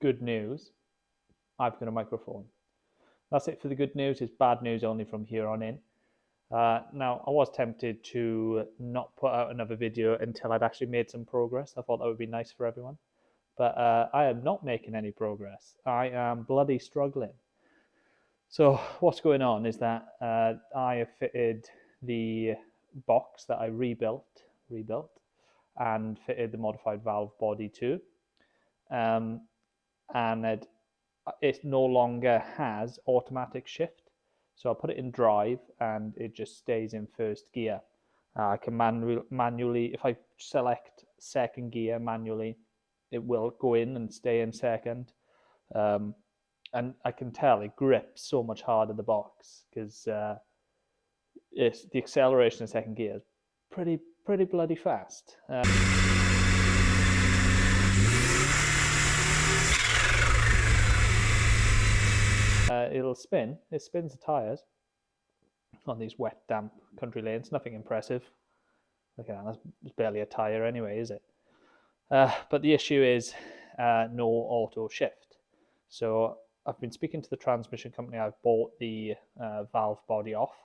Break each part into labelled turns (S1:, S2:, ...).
S1: good news, I've got a microphone. That's it for the good news. It's bad news only from here on in. Now, I was tempted to not put out another video until I'd actually made some progress. I thought that would be nice for everyone. But I am not making any progress. I am bloody struggling. So what's going on is that I have fitted the box that I rebuilt, and fitted the modified valve body too. And it no longer has automatic shift. So I put it in drive and it just stays in first gear. I can manually, if I select second gear manually, it will go in and stay in second. And I can tell it grips so much harder the box because the acceleration in second gear is pretty bloody fast. It'll spin. It spins the tyres on these wet, damp country lanes. Nothing impressive. Look at that. That's barely a tyre anyway, is it? But the issue is no auto shift. So I've been speaking to the transmission company. I've bought the valve body off,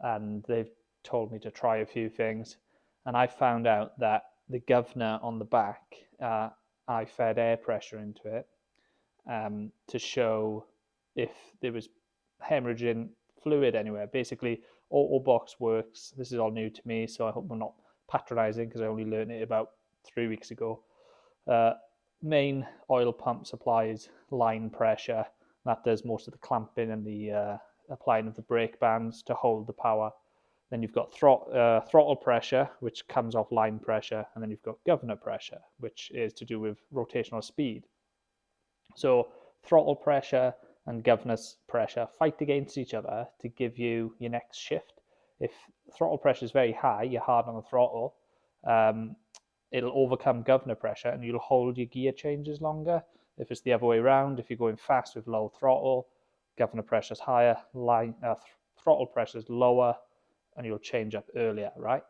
S1: and they've told me to try a few things. And I found out that the governor on the back, I fed air pressure into it to show if there was hemorrhaging fluid anywhere. Basically, AutoBox works. This is all new to me, so I hope I'm not patronizing because I only learned it about 3 weeks ago. Main oil pump supplies line pressure. That does most of the clamping and the applying of the brake bands to hold the power. Then you've got throttle pressure, which comes off line pressure, and then you've got governor pressure, which is to do with rotational speed. So throttle pressure and governor pressure fight against each other to give you your next shift. If throttle pressure is very high, you're hard on the throttle, it'll overcome governor pressure and you'll hold your gear changes longer. If it's the other way around, if you're going fast with low throttle, governor pressure is higher, throttle pressure is lower, and you'll change up earlier, right?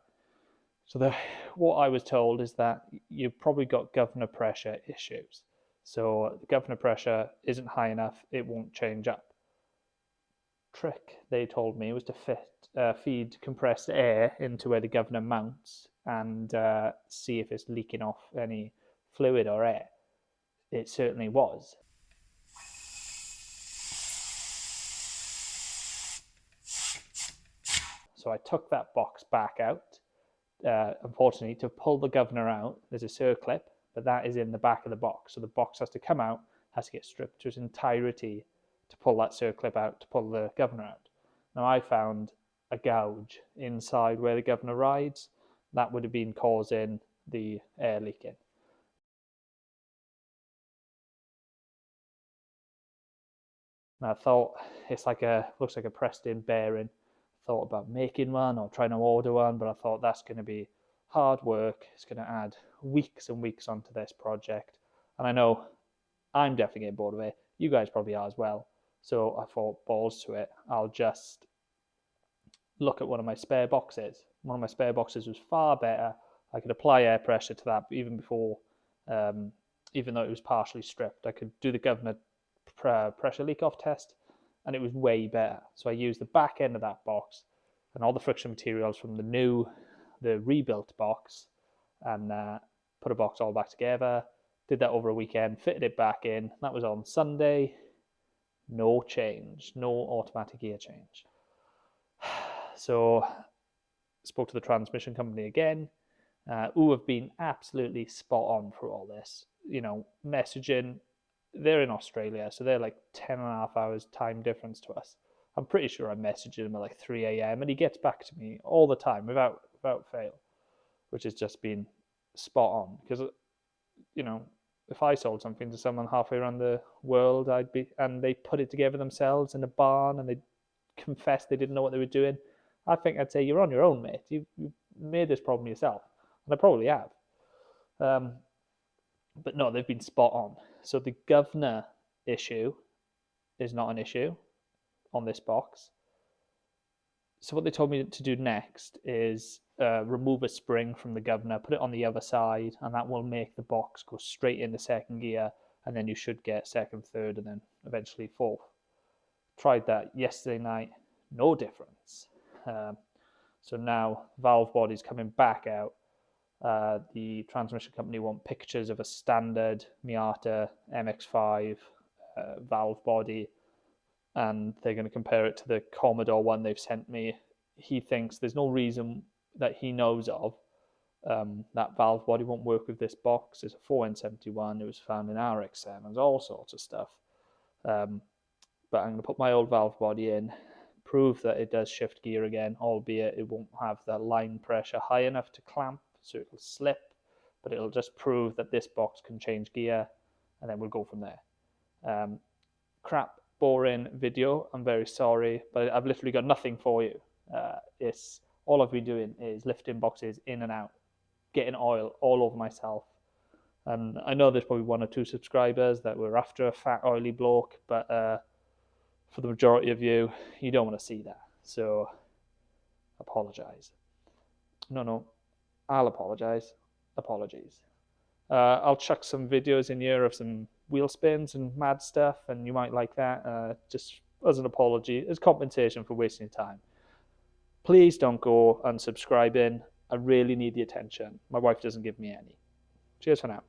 S1: So what I was told is that you've probably got governor pressure issues. So the governor pressure isn't high enough, it won't change up. Trick, they told me, was to feed compressed air into where the governor mounts and see if it's leaking off any fluid or air. It certainly was. So I took that box back out. Unfortunately, to pull the governor out, there's a circlip, but that is in the back of the box. So the box has to come out, has to get stripped to its entirety to pull that circlip out, to pull the governor out. Now I found a gouge inside where the governor rides. That would have been causing the air leaking. And I thought looks like a pressed in bearing. Thought about making one or trying to order one, but I thought that's going to be hard work. It's going to add weeks and weeks onto this project. And I know I'm definitely getting bored of it. You guys probably are as well. So I thought, balls to it. I'll just look at one of my spare boxes. One of my spare boxes was far better. I could apply air pressure to that even before, even though it was partially stripped. I could do the governor pressure leak off test, and it was way better. So I used the back end of that box and all the friction materials from the rebuilt box, and put a box all back together. Did that over a weekend, fitted it back in. That was on Sunday. No change, no automatic gear change. So spoke to the transmission company again, who have been absolutely spot on for all this. You know, messaging. They're in Australia, so they're like 10.5 hours time difference to us. I'm pretty sure I messaged him at like 3 a.m. and he gets back to me all the time without fail, which has just been spot on. Because, you know, if I sold something to someone halfway around the world, and they put it together themselves in a barn and they confessed they didn't know what they were doing, I think I'd say, you're on your own, mate. You made this problem yourself. And I probably have. But no, they've been spot on. So the governor issue is not an issue on this box. So what they told me to do next is remove a spring from the governor, put it on the other side, and that will make the box go straight into second gear and then you should get second, third, and then eventually fourth. Tried that yesterday night, no difference. So now valve body's coming back out. The transmission company want pictures of a standard Miata MX5 valve body, and they're going to compare it to the Commodore one they've sent me. He thinks there's no reason that he knows of that valve body won't work with this box. It's a 4N71. It was found in RX-7s, all sorts of stuff. But I'm going to put my old valve body in, prove that it does shift gear again, albeit it won't have the line pressure high enough to clamp, so it'll slip, but it'll just prove that this box can change gear, and then we'll go from there. Crap, boring video. I'm very sorry, but I've literally got nothing for you. It's all I've been doing is lifting boxes in and out, getting oil all over myself. And I know there's probably 1 or 2 subscribers that were after a fat, oily bloke, but for the majority of you, you don't want to see that. So, apologize. No, I'll apologize. Apologies. I'll chuck some videos in here of some wheel spins and mad stuff, and you might like that. Just as an apology, as compensation for wasting time. Please don't go unsubscribing. I really need the attention. My wife doesn't give me any. Cheers for now.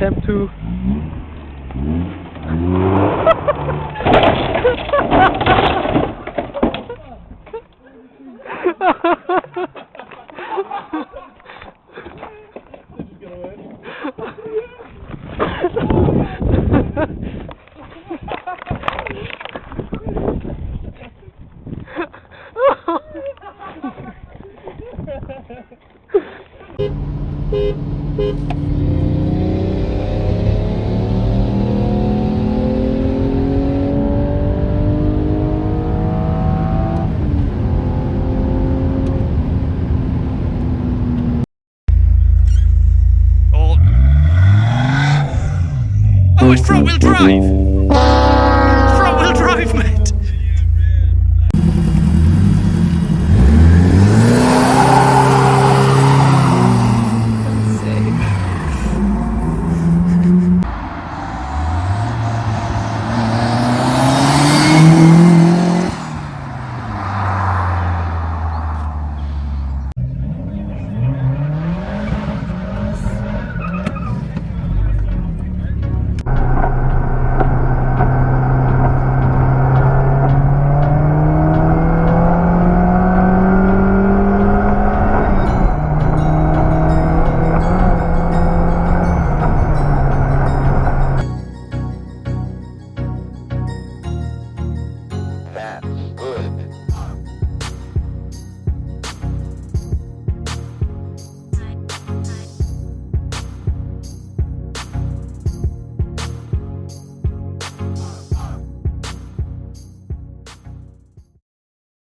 S1: Attempt 2.
S2: Oh, it's front-wheel drive!